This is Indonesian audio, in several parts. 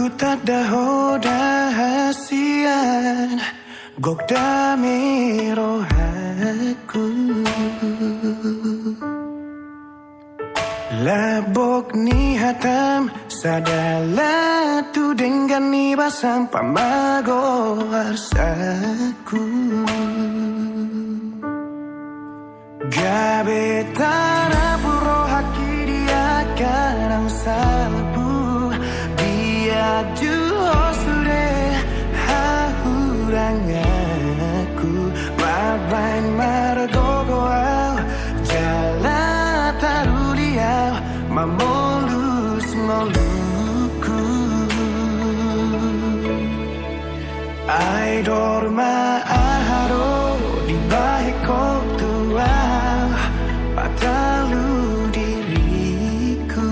Ku tak dahoda hasian gok dami rohaku Labok ni hatam sadala tu dengan ni basam pamago arsaku Gabe tanah puro haki dia karang salbu Dia juho sure hahurang aku Mabain margogo au jala taru dia mamolus moluku Ai dorma aharo di bahiko tua patalu diriku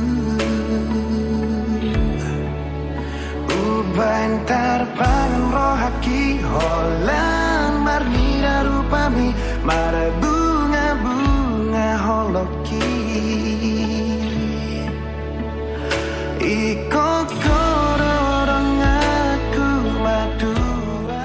Ubantar pangan rohaki holan marnira rupami mara bunga-bunga holoki Iko kororong aku madua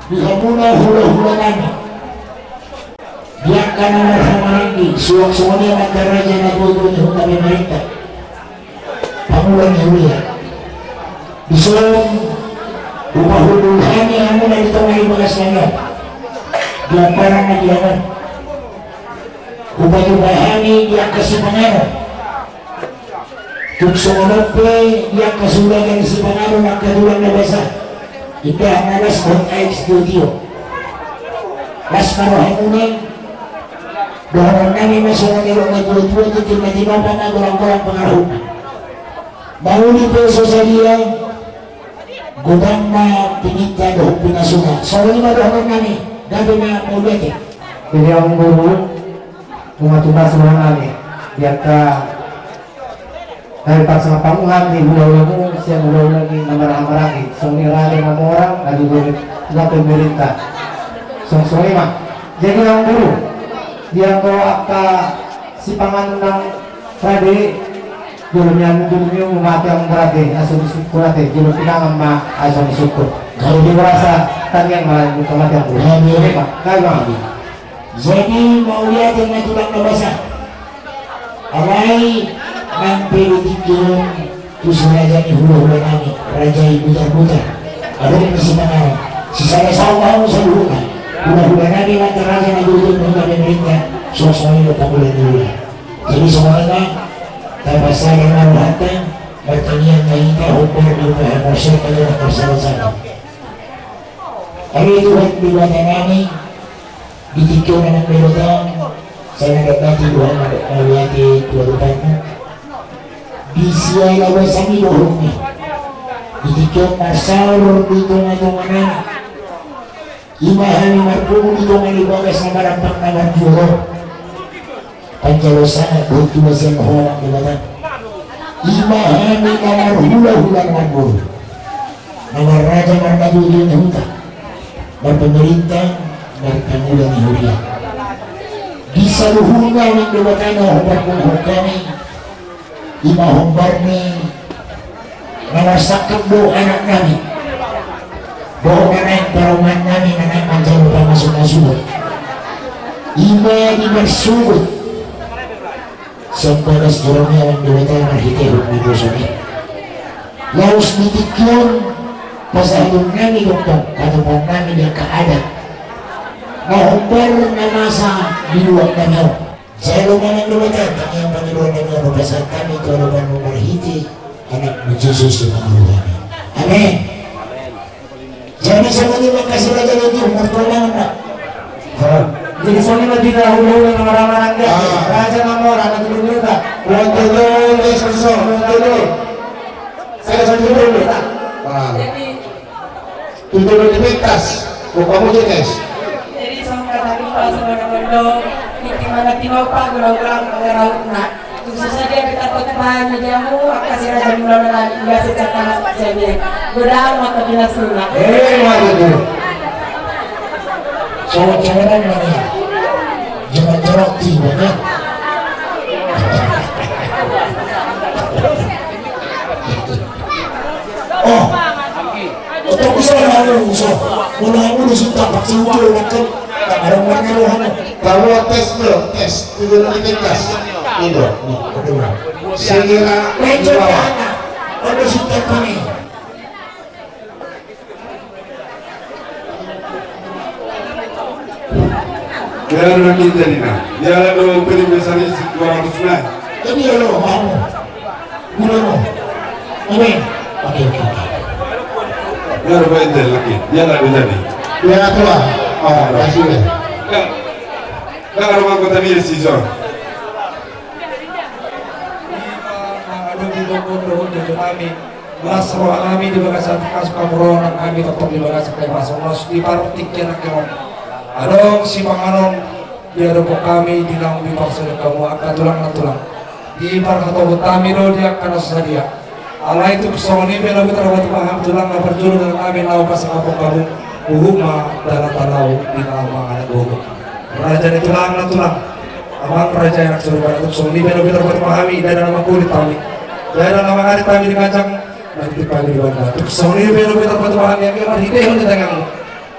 dihamuna hula-hula nami diangkan nomor hamaranggi suwak-suwaknya Raja Nagudo ni Huta Pemerintah Pangulang Hulia disulang upahuluhani hamuna ditawari bagas langit diamparang na diaman upahuluhani dia kasih pengaruh tuksonope dia kasulagan si pengaruh na kadulang na basa indah nalas kong studio las marohamunan doang kami masuk ke rumah tua-tua itu tiba-tiba pada gorong-gorong pengaruh baru di pesosalia gudang na pinita doh pinasukan soalnya doang kami gabi na politik jadi ang guru tumas semua kami biar ka dari pas sama panguhan di ulau-ulau siya ulau lagi namarang-marang song nirali ng orang nagugulit na pemerintah song mah jadi ang guru dia ko akka si pangan ng Friday julumnya umati ang berarti aso kurate julum pinangan ma aso syukur kalau di merasa tanyang malah itu mati ang buhay jadi mau lihat yang natulang na basa alay ng pilitikyon terus raja ni hula-hula nami raja ibutar-butar ada yang si pangarang si saya-sawa mo sa luhunan hula-hula nami ng Raja Nagudo ni Huta Pemerintah suasana Pangulang Hulia jadi semuanya tapasagan na lahatang bertanian na hita upar di upah emosyon kalilang bersama-sama hari itu diwata nami ditikyo na ng melodang sa nagatati duhan maliati tuwarutan mo bisya lawas ang iluhong ni ditikyo masaur dito na tumanan imahami marpuno dito nga libagas na marampang na marjuro Panjalosana buti masing orang dibatan imahami na marhula-hula marmuro nama Raja Nagudo ni Huta dan pemerintah dan Pangulang Hulia di saluhurnya ng dibatan na humbar kong kami imahumbar ni nawasakit do anak namin doon na yung paruman namin na nagpanjalo pa masuk-masuk ima di bersugod sebagas jorongnya ang diwata marhitehog ni Bosoni laos nitikyon pasalong namin doktor katupan namin yung kaadat mahumbar na nasa biluwag na niyo sa luman ang diwata kanyang Panginoon na niyo mabasal kami kaluban mo marhiti anak ni Jesus na Panginoon amen. Jadi sama ni makasih Raja Nagudo pertolongan nak. jadi soalnya di dahulu yang orang-orang Raja Namora Nagudo ni Huta Tuloy saya sudah dulu Tuloy di Pektas o kamu jenes Jadi sama kata kita sama bendo hindi man tinopag ulang-ulang pangaraw na kung sasadia kita pagpahan na jamu kasi Raja Mula na gasit sa tanas sa niya godaan mo tabi na suna waduh Cewek-cewekan mana ya? Jorok-jorok tiba kan? Oh, untuk bisa lalu usul, mula-mula sudah vaksin itu kan? Tak ada orang kamu tes belum tes Tuloy di Pektas itu kedua. segera Mencet anak, ada sudah kami. Kaya nakita nila. Yala do pwede mesari si 200 na. Ini lo kamu, mula mo. Amin. Okay. Yala ba ito laki? Yala do dani. yang tua oh kasih ya Kaya naman ko tani si Zor. Ano di ba po doon dito kami Mas roh kami di bagas sa kas pamuro ng kami tetap di bagas sa pasok mas di partik yan ang kinong anong si Manganong diado po kami dinang bipaksa ng kamu akan tulang na tulang di parkatobot kami ro dia kana sa dia alay itu soni pero betrabat paham tulang na perjuru dengan kami nau pas kapong kamu uhuma dalam tanaw di nama anak bogo raja ni tulang na tulang amang raja yang surga untuk soni pero betrabat pahami dan nama kulit kami dan nama hari kami di kancang nanti pagi di banda untuk soni pero betrabat pahami yang kami hideh di tangan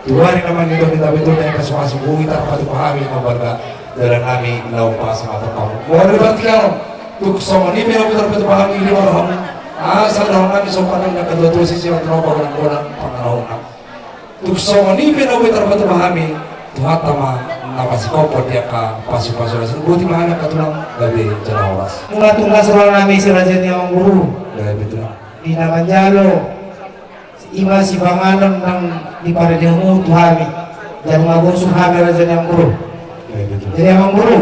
Tuhan naman ito kita betul na kasumasubuhi at patupahami ng barga dalam kami naupa sa mga kamu. Mohon diperhatikan tukso ini pero patupahami ini marahon asal dahon kami sopanan na kadutusi siya tropa ng kurang panganahon na. Tukso ini pero patupahami Tuhan tama napasikopo dia ka pasu-pasu na buti mahana katulang gabi jana oras. Tunga-tunga sa namin si Raja ni ang guru. Gabi ito na. Di naman jalo. Ima si banganon ng di para dia mo tuhami. Jangan mabusuh kami Raja ni ang guru. Gabi ito na. Jadi ang guru.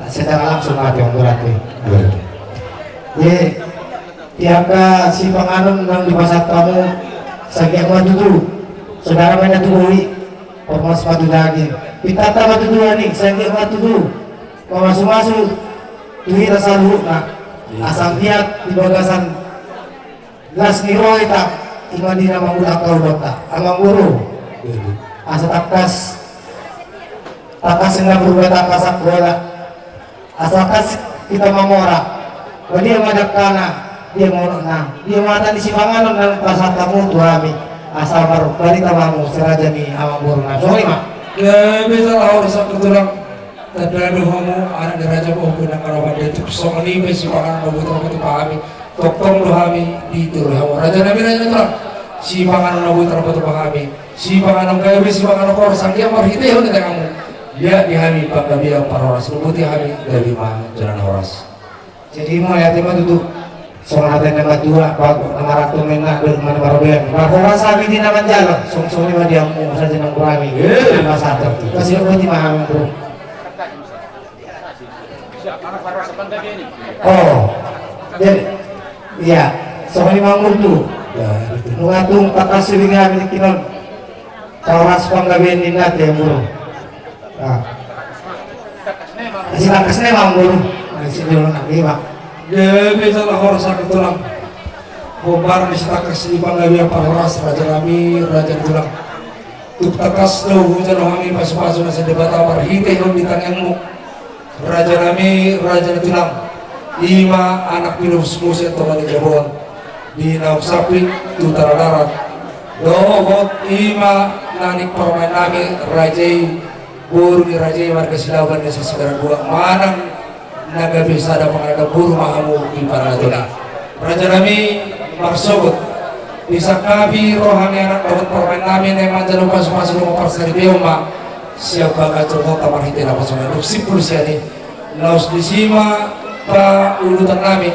Secara langsung mati ang berarti. Jadi tiada si banganon ng di pasat kamu sakit matutu. Saudara mana tuhui. Ormas matu lagi. Pitata matu dua nih, sakit matu dulu. Masuk-masuk tuhi rasa luhut nak. Asam lihat di bagasan las niro ita iman di nama ulah kau dota. Amang guru. Asa takas enggak berubah takas bola. Asa kas kita mamora. Dia madakana, dia monok na. Dia mata di sipangan dan pasat kamu tuami. Asal baru balik tawamu seraja ni amang guru na. Sorry mak. Gabi sa lahor sa kutulang tadrado homo anak diraja ko pinang karawan dito so manibe si pangan mabuto ko pahami toktong luhami dito homo raja nabi raja ito si pangan mabuto ko pahami si pangan gabi si pangan ko sangya marhite ho nila kamu dia dihami paggabi ang paroras lubuti hami gabi ma jalan horas. Jadi mau lihat tema duduk soal ada nama dua bagus nama ratu mena bermana baroben bahwa sabi di nama jalan song lima dia mau saja nang kurami nama satu kasih aku di maham bro. Oh jadi ya soal lima mutu mengatung takasih dengan kami kinon tawaras panggaben di nate bro. Silakan memang bro masih dulu nak lima. Gabi sa lahor sa kutulang Kumbar ni sa takas ni panggabi ang paroras raja nami raja tulang tuktakas daw hujan kami pasu-pasu na sa debata marhite yung ditangyan mo raja nami raja tulang ima anak pinus-musi at tuman ni Jabon di nausapit tutara darat dohot ima nanik parmain nami rajay buru ni rajay marga silawan ni sa segara dua manang naga bisa ada pengadaan buru mahamu di para natuna raja nami marsobot bisa kabi rohani anak dapat permain nami neman jangan pas-pas rumah parsari beoma siapa kacau tamar hiti na pasongan sipul siya ni laos disima pa ulutan nami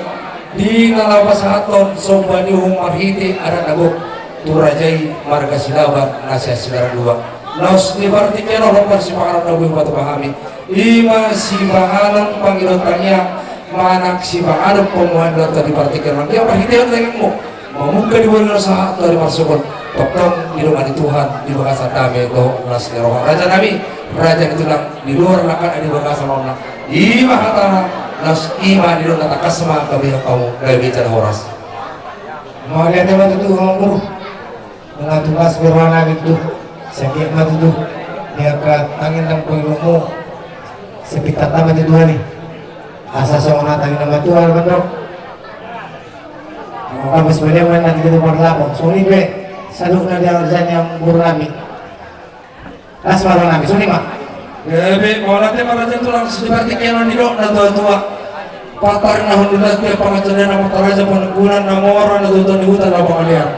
di nalawas haton sombani humar hiti ada nagok turajay marga silaban nasya sigara dua laos liberti keno lombar si pangalan nabuhi batu pahami ima si pangalan pangilotanya manak si pangalan pemuhan data dipartikan dia perhitian dengan mo memungka di bawah saat dari marsukun toktong di rumah di Tuhan di bakasan kami itu nas roh raja nami raja itulah di luar lakan di bakasan orang ima hatana nas ima di luar takas sama kami kamu gaya bicara horas mau lihat tema itu ngomong mengatur pas berwarna itu sakit mati tu dia ke angin dan pengilumu sepikat tamat itu nih asas orang tangin nama Tuhan betul kami sebenarnya mana nanti kita berlapor suni be saduk nanti arjan yang guru nami las baru nami suni mak gabi mau nanti para jentulang seperti kena nidok dan tua-tua patar nahun dilat dia pangacaran nama taraja penunggunan nama orang dan tuan di hutan apa kalian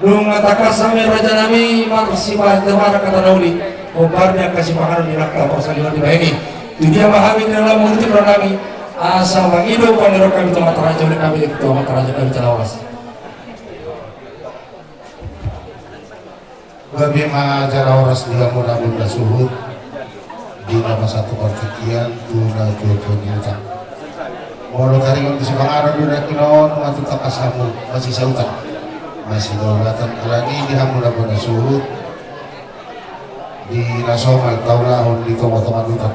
Nung ngatakas sami raja nami marsipah temara kata nauli Kumbarnya kasih panganan di nakta persalihan di ini itu dia memahami dalam mengerti kami asa mengidu panero kami tempat raja oleh kami itu tempat raja kami celawas Gabi majalah oras dia mudah-mudah suhud di nama satu pertikian tuna jojo nyuta walau tadi yang bisa pengaruh dunia kinon matu takasamu masih sautan masih daulatan alani di mudah-mudah suhud di nasional taulahun di teman-teman utak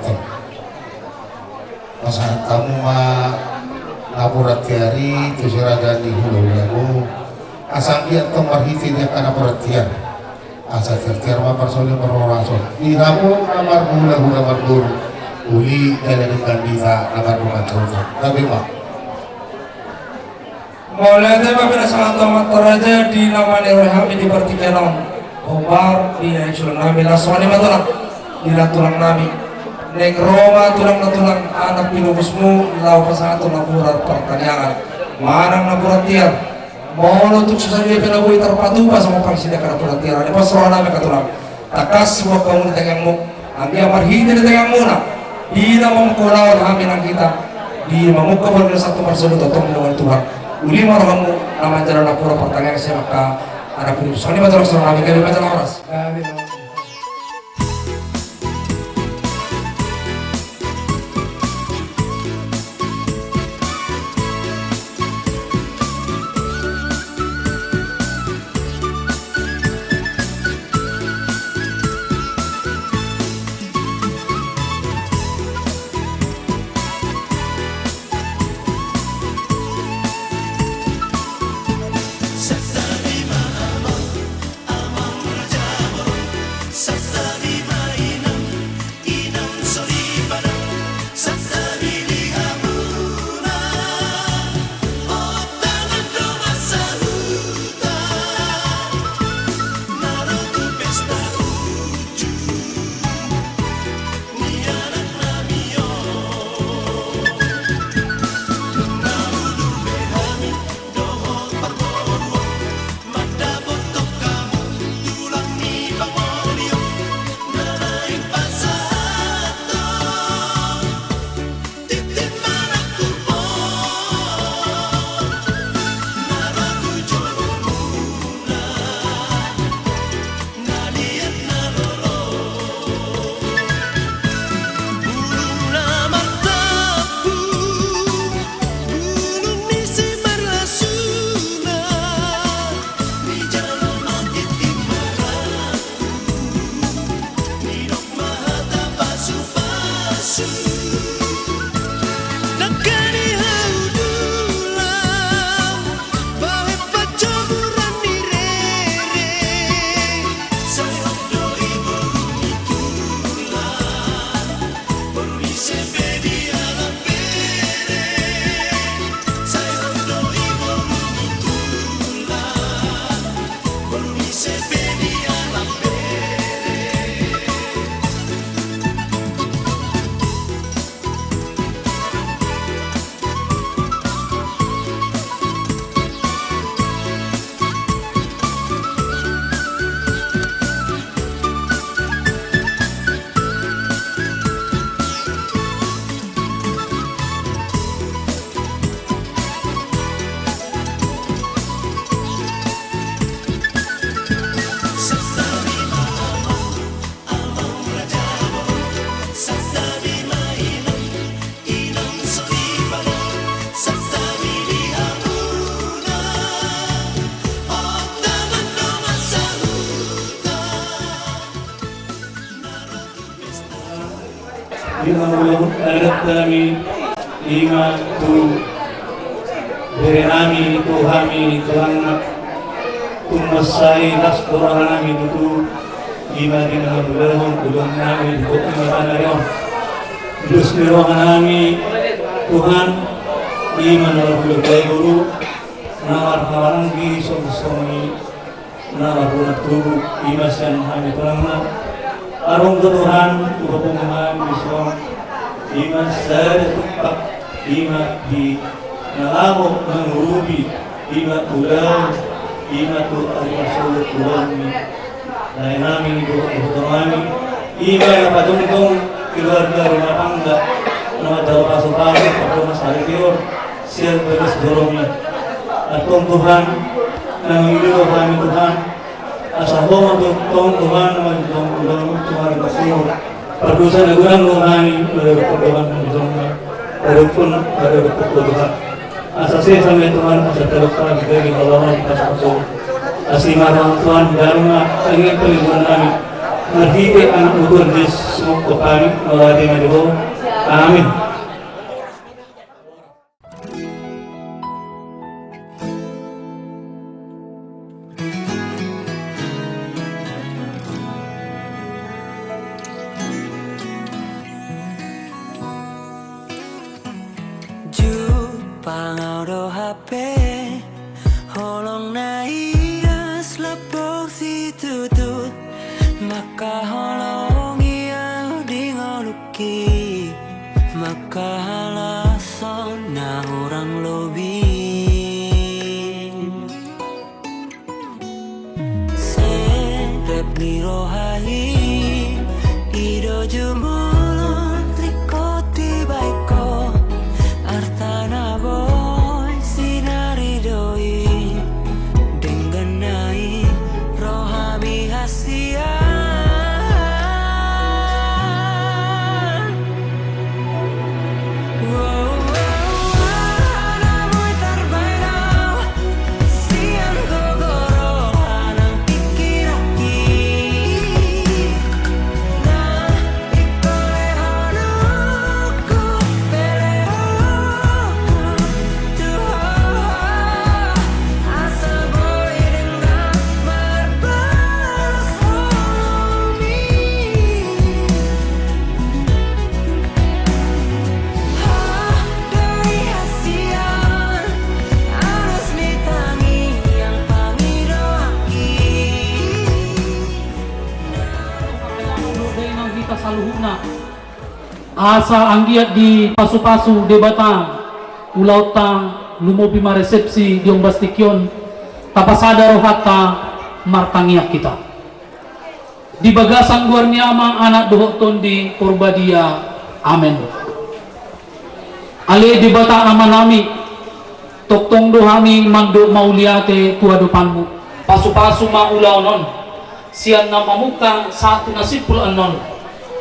masa kamu mah napurat kari tu siraga di hulu-hulu asal dia tempat hiti dia karena perhatian asal terkira mah personil perorason di kamu namar hulu-hulu namar guru uli dari kandida namar rumah contoh tapi mah Maulana tema pinasahan tomat taraja di nama Nirahami di Partikenon Omar di sulang namin laswani matulang di tulang namin neng Roma tulang na tulang anak pinubus mo law pa sa ato na purat pertanyaan manang na purat tiyan mau untuk susah dia penabuhi terpatuba sama pangsida kana purat tiyan ini pasroh namin katulang takas semua kamu di tengahmu ang marhini di tengahmu na di na mamukulaw kami ng kita di mamukabal na satu persoalan totong dengan Tuhan uli marhamu naman jalan na pura pertanyaan siya maka anak pinubus ini matulog sa namin kami baca oras kami ingat tu berenami Tuhami tulang tumasai las nami itu ima di nama belum nami di kota Narayon dus nami Tuhan ima nama belum guru nawar hawaran di somi nawar bulan tubuh ima sian kami tulang arung Tuhan Tuhan bisa ima saya tupak ima di nalamo mengurubi ima ulang ima tu al-rasul Tuhan na namin ito kami ima na patungtong keluarga rumah tangga na daw pasok-pasok at masalit yun siya bagas dorongnya atong Tuhan na mangiliwa kami Tuhan asaho matutong Tuhan na magitong Tuhan kasunod Perdusan agunan rumani berdoa menjongga berpun berdoa asasi sampai Tuhan asa terlepas dari Allah pas masuk asimarang Tuhan dharma ingin pelindungan kami ngerti anak ukur di semua kami melalui majubo amin. Pangaudo HP Holong na iyas lapok si tutu makahalongi au dingoluki makahalason na orang lobi serep nirohai ido jumulon likoti baiko artana boy sinari doi denganai rohami hasia asa anggiat di pasu-pasu debatang ulautang lumobi maresepsi diong bastikyon tapasada rohata martangiak kita di bagasan guarniama anak dohoton di Purbadia amen ale debatang amanami toktong dohami mando mauliate tua depanmu pasu-pasu maulaunon sian nama muka satu nasipul anon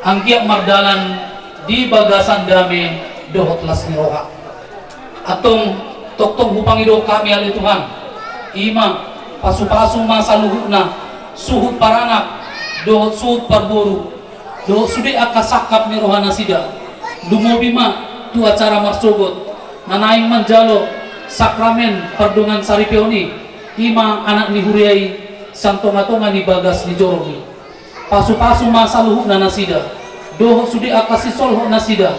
anggiat mardalan di bagasan dame dohot las niroha atong toktong hupang ido kami ali Tuhan ima pasu-pasu masa luhuna suhut paranak dohot suhut parburu dohot sude akasakap niroha nasida lumobima tu acara marsogot nanaing manjalo sakramen perdungan saripeoni ima anak ni huriai santonga-tonga ni bagas ni joromi pasu-pasu masa luhuna nasida doho sudi akasi solho nasida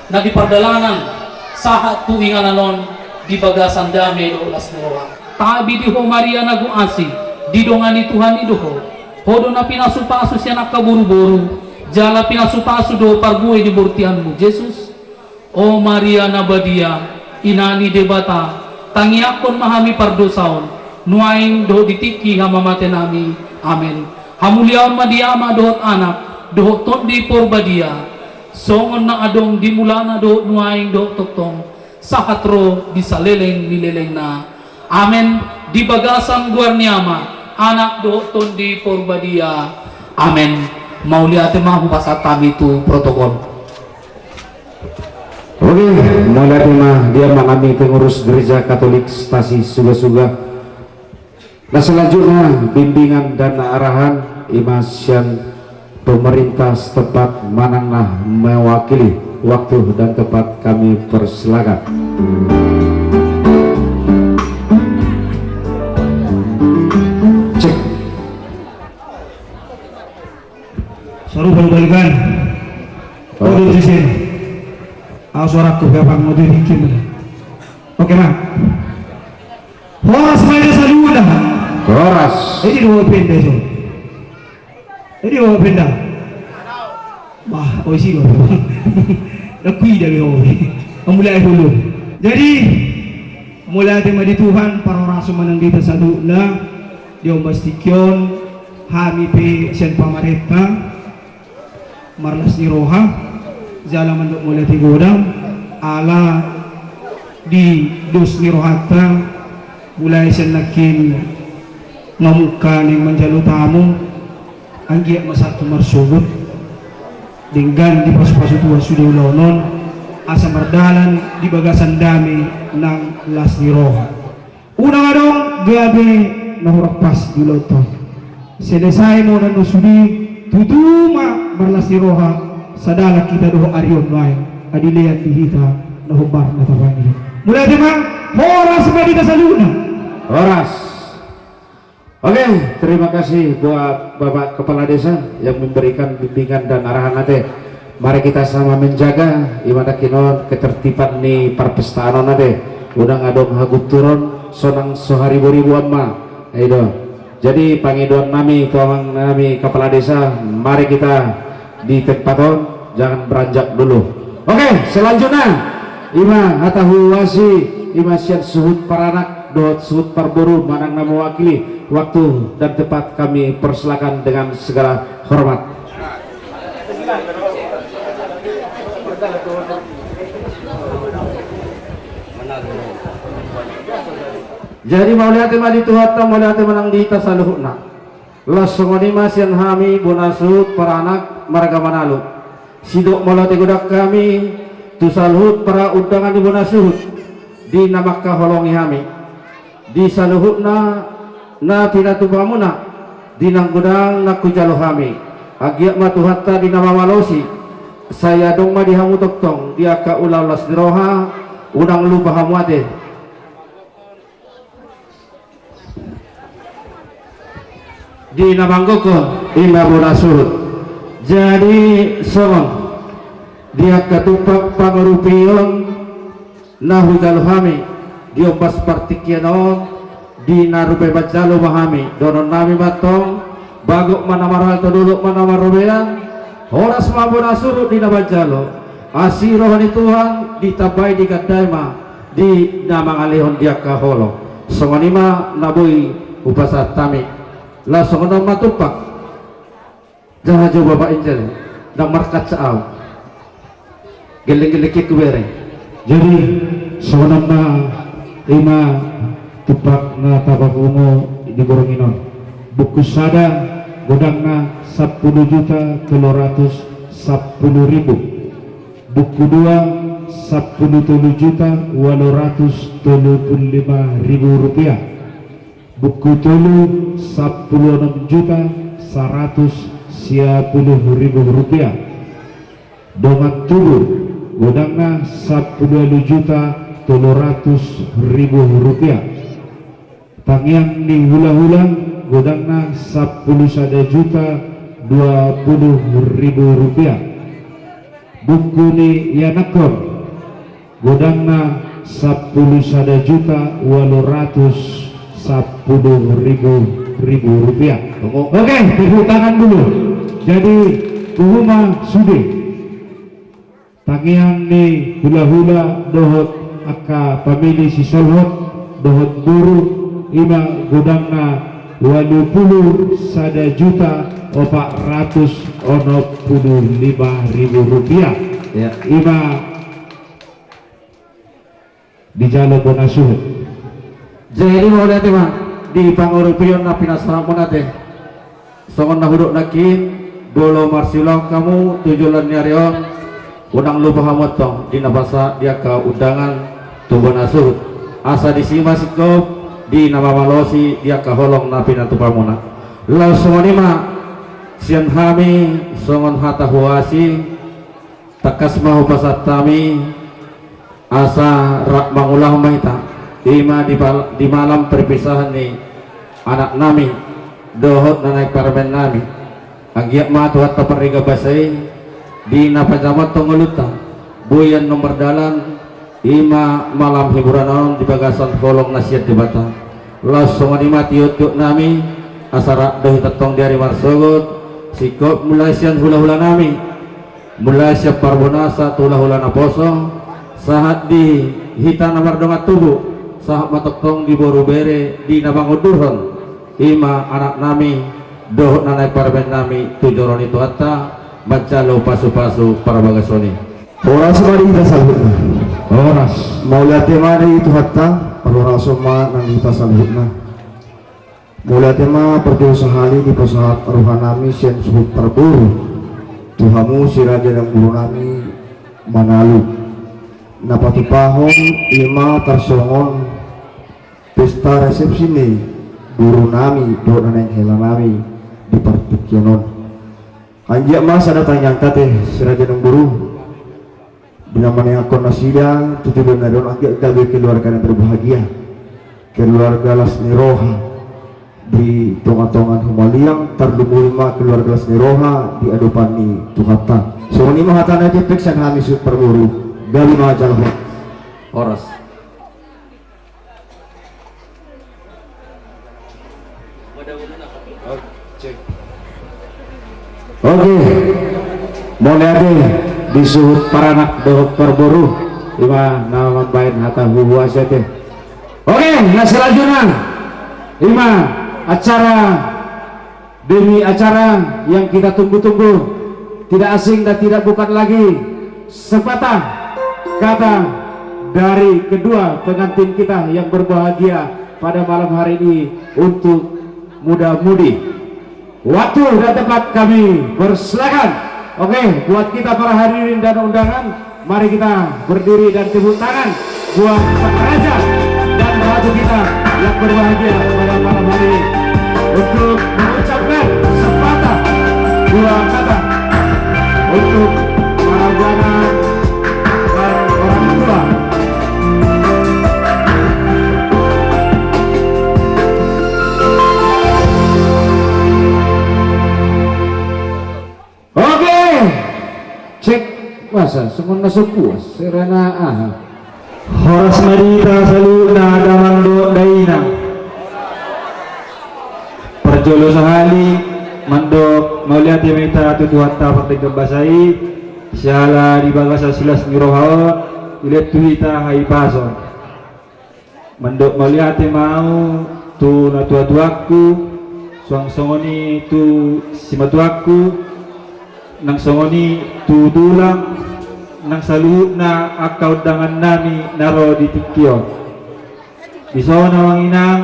na di pardalanan sahat tu ingananon di bagasan dame do las niroha tabi di ho Maria nagu asi di dongani Tuhan idoho hodo na pinasupasu siya nakaburu-buru jala pinasupasu do parguay di burtianmu Jesus o Maria nabadia inani debata tangiakon mahami pardosaon nuaing do ditiki hamamate nami amen hamuliaon madiama dohot anak dohot ton di Purbadia songon na adong di mulana dohot nuaing dohot toktong sakatro di saleleng nileleng na amen di bagasan guarniama anak dohot ton di Purbadia amen mauliate mahu pasat kami itu protokol. Oke, mauliate mah dia mengambil pengurus gereja Katolik stasi Suga-Suga. Nah selanjutnya bimbingan dan arahan imasian pemerintah setempat mananglah mewakili waktu dan tempat kami persilakan. Cek. Suruh balik-balikan. Oh di sini. Suaraku gampang mau dibikin. Oke mak. Horas main saluda. Horas. Ini dua pindah so. Ini bawa benda. Wah, isi lo. Lekui dah lo. Mulai dulu. Jadi mulai tema di Tuhan para rasul menang di tasadu na diombastikyon hami pe sian pamareta marlas ni roha jala mandok mulai tigodam ala di dus ni rohata mulai sian nakin ngamuka ning menjalu tamu anggiat masatu marsugut dengan di pasu-pasu tua sudah ulonon asa mardalan di bagasan dami nang las di roha unang adong gabi nahurak pas di loto selesai mo nang sudi tutuma marlas di roha sadala kita doh arion lain adilian dihita nahubar na tawani mulai demang horas medita saluna horas. Oke, terima kasih buat Bapak Kepala Desa yang memberikan bimbingan dan arahan nate. Mari kita sama menjaga ibadah kinon ketertiban nih perpestaan nate. Udang adong hagut turun sonang sehari boribu amma. Ayo Jadi pangiduan nami tuang nami kepala desa, mari kita di tempaton, jangan beranjak dulu. Oke, selanjutnya Ima hatahu wasi Ima sian suhut paranak dohot suhut parburu manang nama wakili waktu dan tempat kami persilakan dengan segala hormat. Jadi mau lihat di tuhata mau lihat menang di tasaluhna lasungoni masian hami bonasut para anak marga manalu sidok molate gudak kami tusalhut para undangan di bonasut di namakka holongi hami di saluhutna na pinatubamuna di nang gudang nakujalo hami agiak matuhatta di nama malosi saya dong ma dihamu toktong dia ka ulau las diroha unang lu bahamuate di nabanggoko ima bonasut. Jadi songon dia ketupak pangurupion nahu jalo hami dia pas partikianon di narupe bajalo mahami donon nami matong bagok manamaral toduluk manamarobean horas mabonasut di nabajalo asirohani Tuhan ditabai di gadaima di namang alihon dia kaholo songonima nabui upasat tami langsung nama tupak jangan coba Bapak Injil dan markat saaw geleng-geleng kubere. Jadi sebenarnya ima tupak na tabakungo di Boronginon buku sada godangna 10.310.000 buku 2 10.835.000 rupiah buku tolu 16.110.000 rupiah dongat tulu godangna 10.300.000 rupiah tangiang di hula-hula godangna 10.120.000 rupiah buku ni yanakor godangna 10.120.000 rupiah. Oke, tepuk tangan dulu. Jadi kuhuma sude tagihan ni hula-hula dohot aka pamili si solhot dohot buru ima godangna 81.465.000 rupiah ya ima di Jalo Bonasuh. Jadi mau lihat mah di pangurupion na pinasalamun nate songon nahuduk nakin bolo marsilong kamu tujulan nyarion unang lupa hamotong di nabasa dia ke undangan tubuh nasuh asa disima sikop di nama malosi dia ke holong na pinatupamuna lalu songon ima sian hami songon hata huasi takas mahu pasatami asa rak mangulah maita ima di malam perpisahan nih anak nami dohot na naik parmen nami agiak matuhat tapariga basay di napajamat tongoluta buyan nomor dalan ima malam hiburan di bagasan kolong nasihat di batang langsung ima tiut-tiut nami asara dohi tetong dari marsogot sikop mulai sian hula-hula nami mulai siap parbonasa hula-hula naposo saat di hita nomor dongat tubuh sahat matoktong di boru bere di nabangudurhon ima anak nami dohot nanay parben nami tujoron itu hatta mancalo pasu-pasu para bagasoni oras mari kita salhutna oras mau lihat mari itu hatta oras ma nang kita salhutna mau lihat ma perdiusahali di pesahat rohanami sen suhut terburu tuhamu siraja yang bulu nami manalu napatupahon ima tersongon pesta resepsi nih guru nami do naneng hela nami di partikianon anjak mas ada tanyang tate siraja ng guru bila mana akon nasida tujuan nadon anjak gabe keluarga yang berbahagia keluarga Las Niroha di tongan-tongan humaliang terlumulma keluarga Las Niroha di adupan ni tuhata so ini mahatan aja peksan hami sut permuru gabi mahajal oras Mudah-mudahan Oke, mulai ade disuhut para anak dohok perburu ima nama bain hata huhu asyate. Oke, nah selanjutnya ima acara demi acara yang kita tunggu-tunggu, tidak asing dan tidak bukan lagi sepatah kata dari kedua pengantin kita yang berbahagia pada malam hari ini untuk muda-mudi. Waktu dan tempat kami persilakan. Oke, buat kita para hadirin dan undangan, mari kita berdiri dan tepuk tangan buat sang raja dan ratu kita yang berbahagia pada malam hari ini untuk mengucapkan sepatah dua kata untuk para buana dan orang tua. Oke, cek masa semua puas serana Horas marita saluna damando daina. Perjolo sahali mando mauliati mita tutuhatta pertiga basai siala di bagasa silas nirohaon ilet tuhita hai pason. Mando mauliati mau tu natuatuaku suang songoni tu simatuaku nang songoni tu tulang nang saluhut na akaw dangan nami naro di tikyo iso na wanginang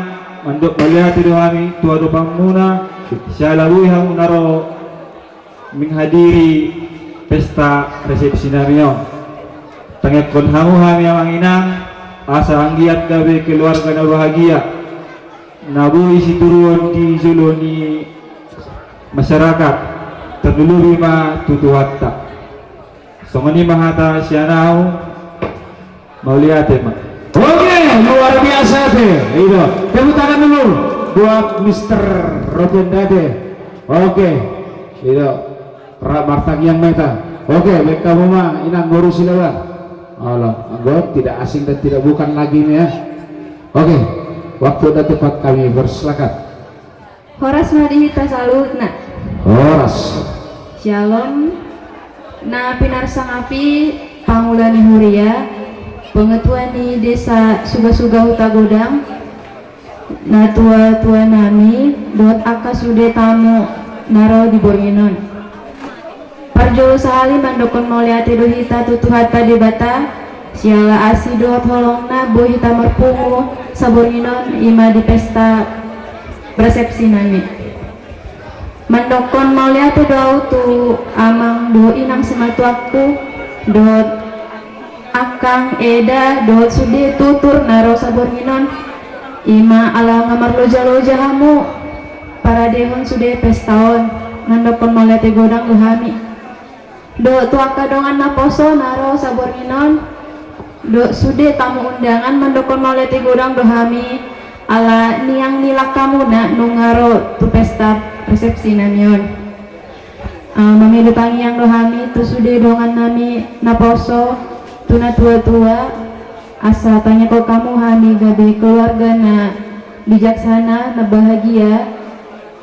mandok maliati do kami tuado pangmuna siya laluhang naro menghadiri pesta resepsi nami yon tangek kon hamu kami ang wanginang asa anggiat gabi keluarga na bahagia nabuhi si turuan di Sulu ni masyarakat terduluri ma tutuhatta songoni mahata sianau mauliate ma. Oke, luar biasa deh. Itu tepuk tangan dulu buat Mr. Rojendade. Oke, itu Martak yang meta. Oke, baik kamu mah inang ngurus silakan. Allah, anggap tidak asing dan tidak bukan lagi nih ya. Oke, waktu dan tempat kami bersilakan. Horas madihita salutna. Horas. Shalom. Na pinarsang api Pangulani Huria pengetua ni desa Suga-Suga Huta Godang na tua-tua nami dot aka sude tamu naro di Borginon parjolo sahali mandokon mauliati dohita tutuhata di bata siala asi dot holongna bohita merpungu saborginon ima di pesta resepsi nami mandokon mauliati doa tu amang do inang sematuaku dot akang eda dot sude tutur naro saborginon ima ala ngamar loja-loja hamu para dehon sude pestaon mandokon mauliati godang luhami dot tuaka dongan naposo naro saborginon dot sude tamu undangan mandokon mauliati godang luhami ala niang nilak kamu na nungaro tu pesta resepsi namion mami dutangi yang dohami tu sude dongan nami naposo tuna tua-tua asa tanya kok kamu hami gabe keluarga na bijaksana na bahagia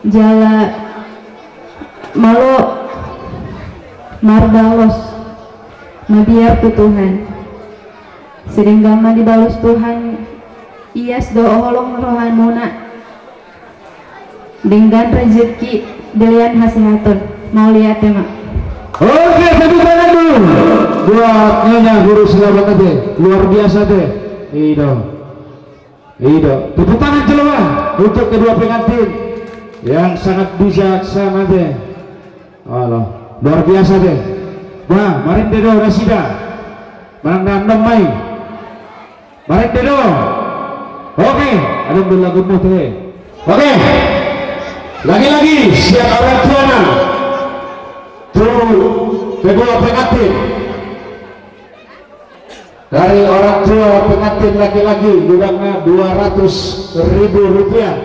jala malo marbalos mabiar ku Tuhan sering gama dibalos Tuhan ias do holong rohan muna dengan rezeki dilian hasihaton mau lihat ya mak. Oke, tepuk tangan dulu buat nyonya guru selamat tadi luar biasa deh. Ido tepuk tangan celuan untuk kedua pengantin yang sangat bijaksana deh. Allah luar biasa deh. Nah, marin dedo Rasida barang dan mai marin dedo. Oke, ada berlagu teh. Oke. Lagi-lagi siap orang tuana tuh kedua pengantin dari orang tua pengantin laki-laki jumlahnya 200.000 rupiah.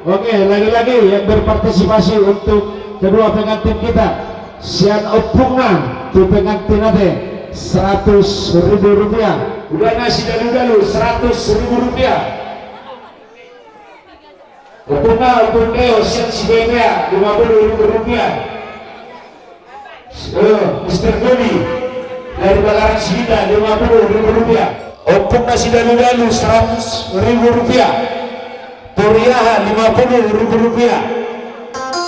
Oke, lagi-lagi yang berpartisipasi untuk kedua pengantin kita siap opungna tuh pengantin ade 100.000 rupiah udah nasi dalu-dalu 100.000 rupiah. Untuk Leo siap si Beka 50.000 rupiah. Mr. Doni dari Bakaran Sita 50.000 rupiah. Untuk nasi dalu-dalu 100.000 rupiah. Puriaha 50.000 rupiah.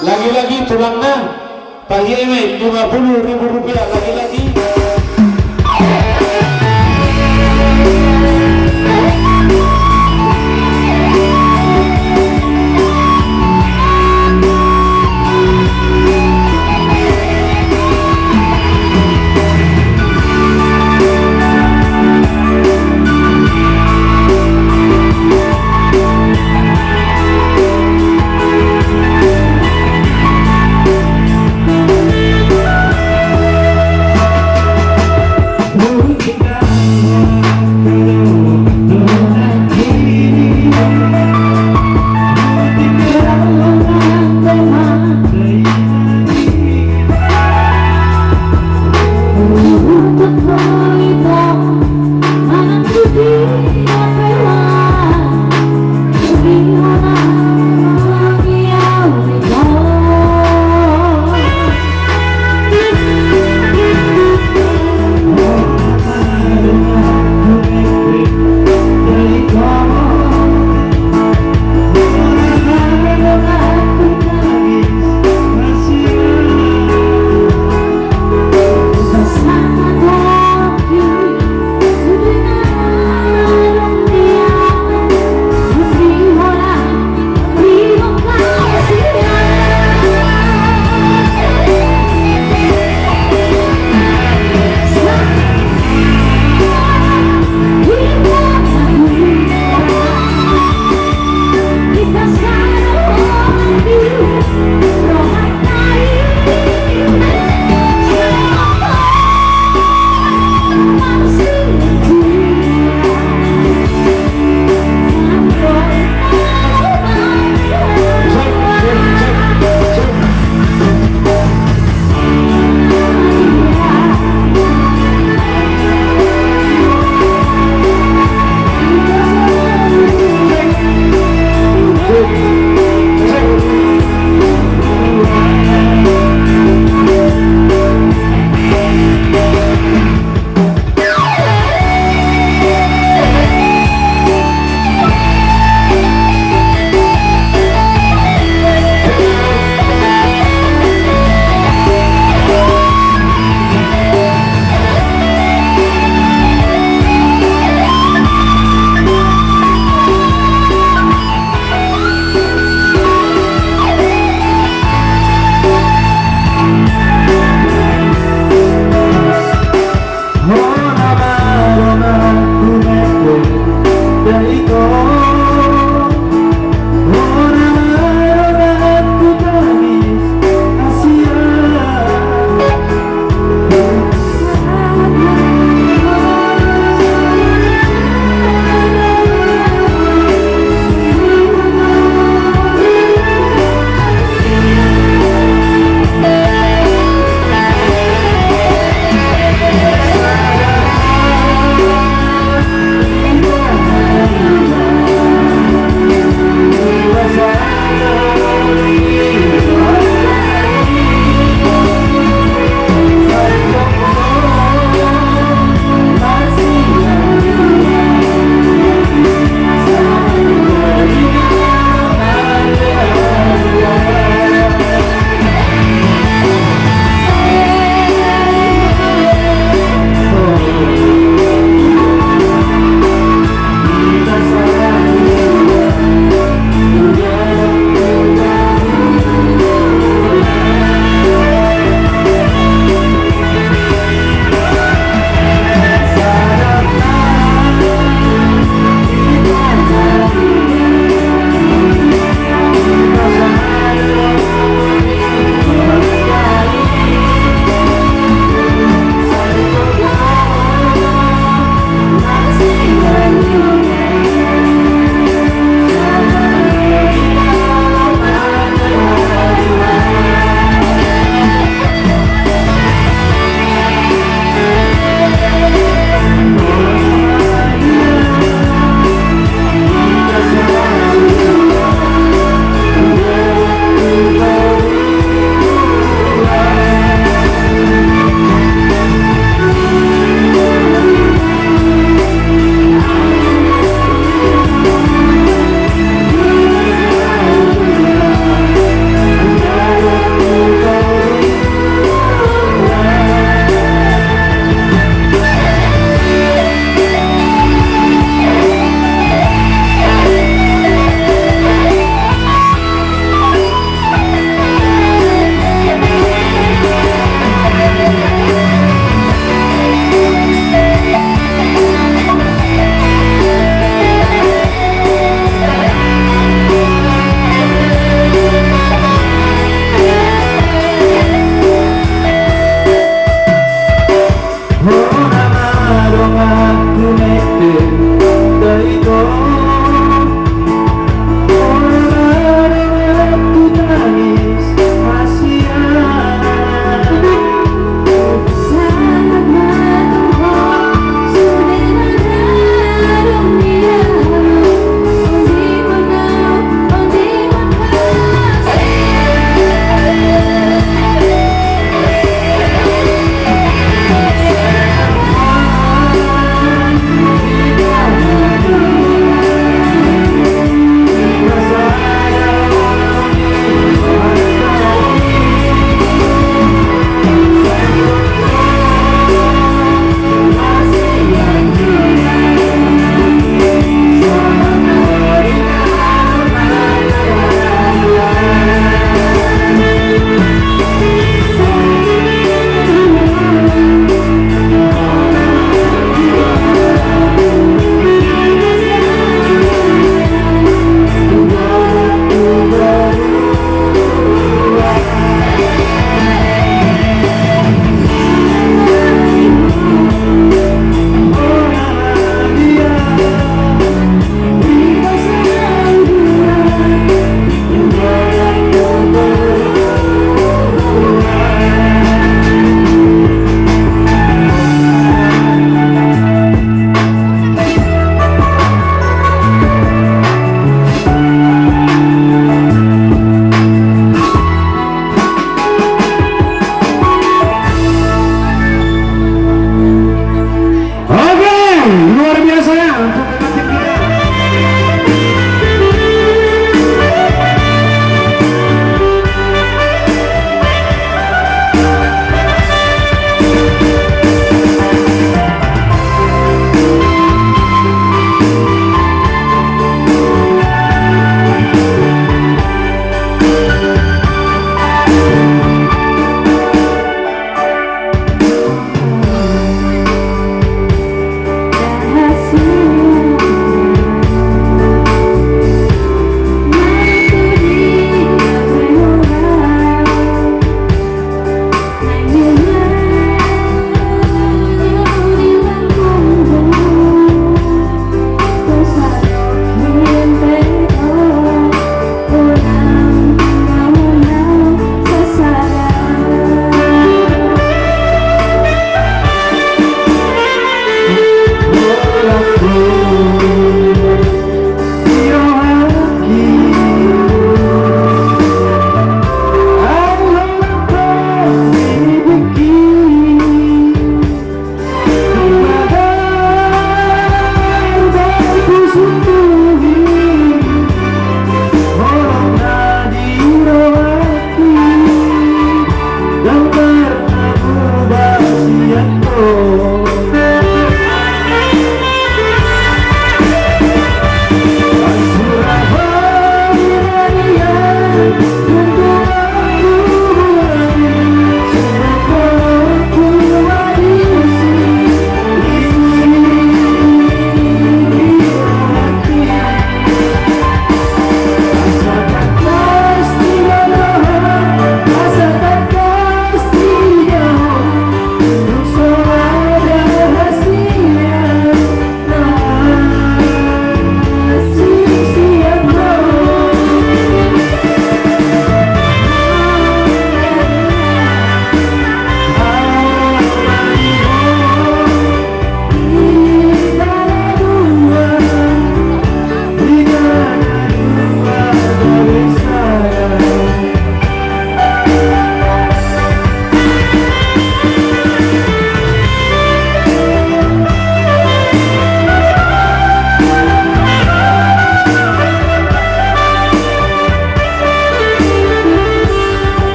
Lagi-lagi tulangnya Pak Yeme 50.000 rupiah. Lagi-lagi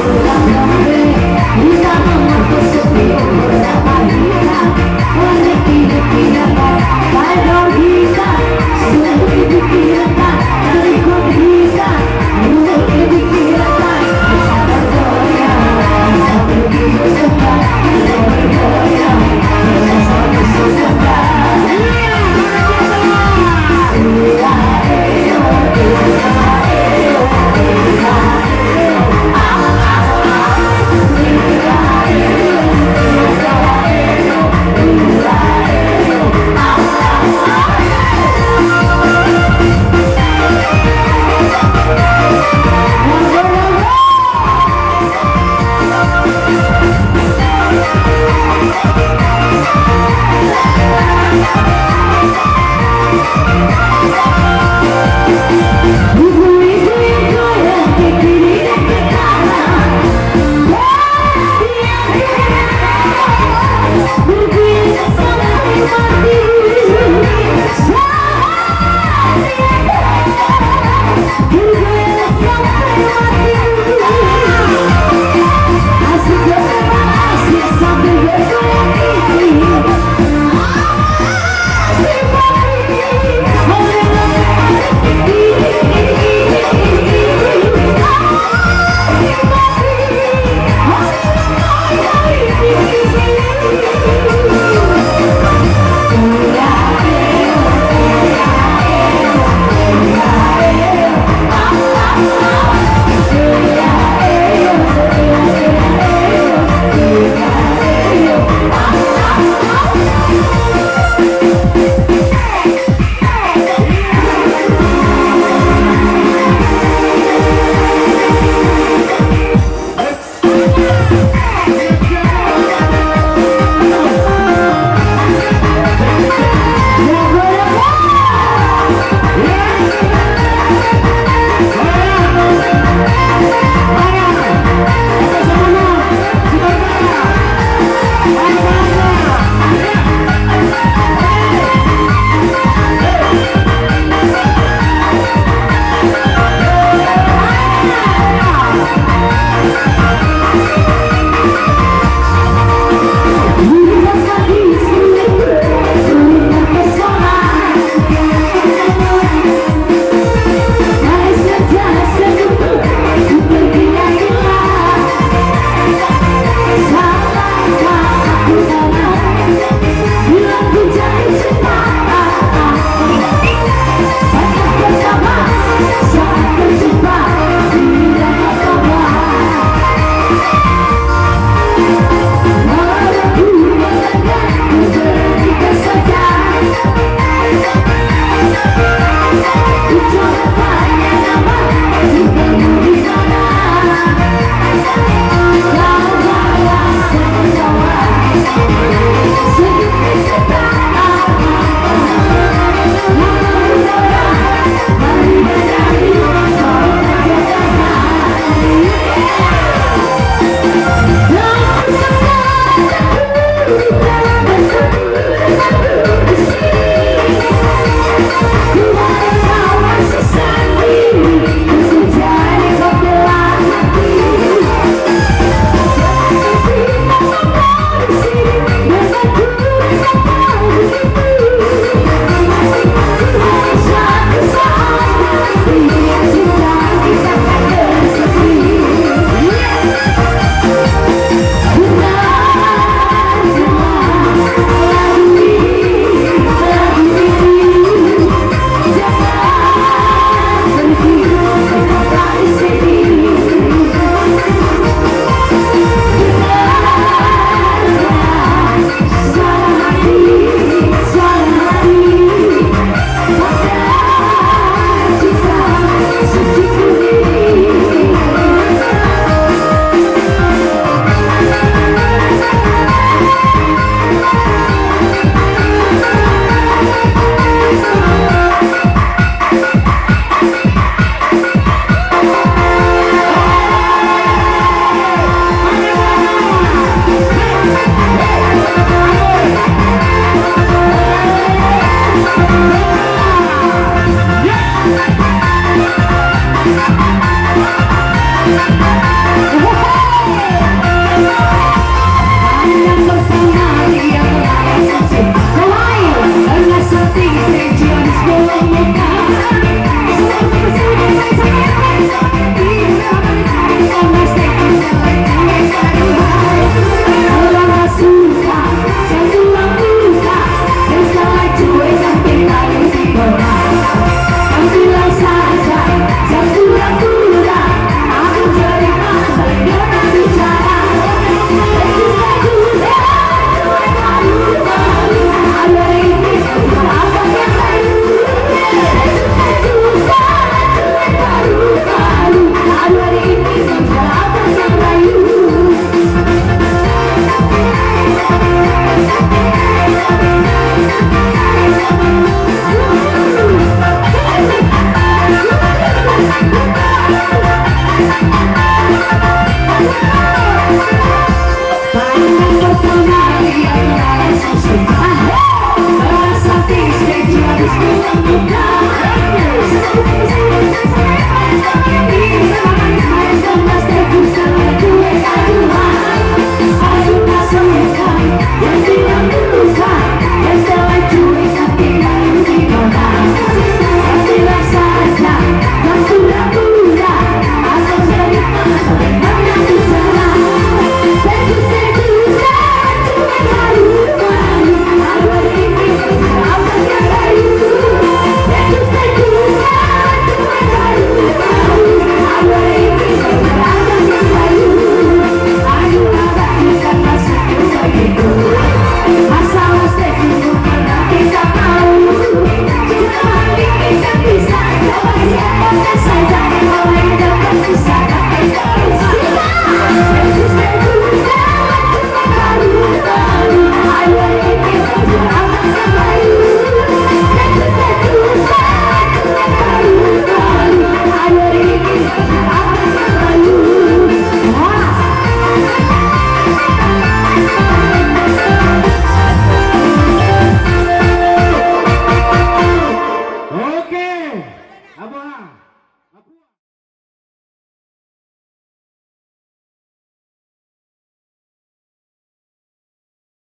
pulang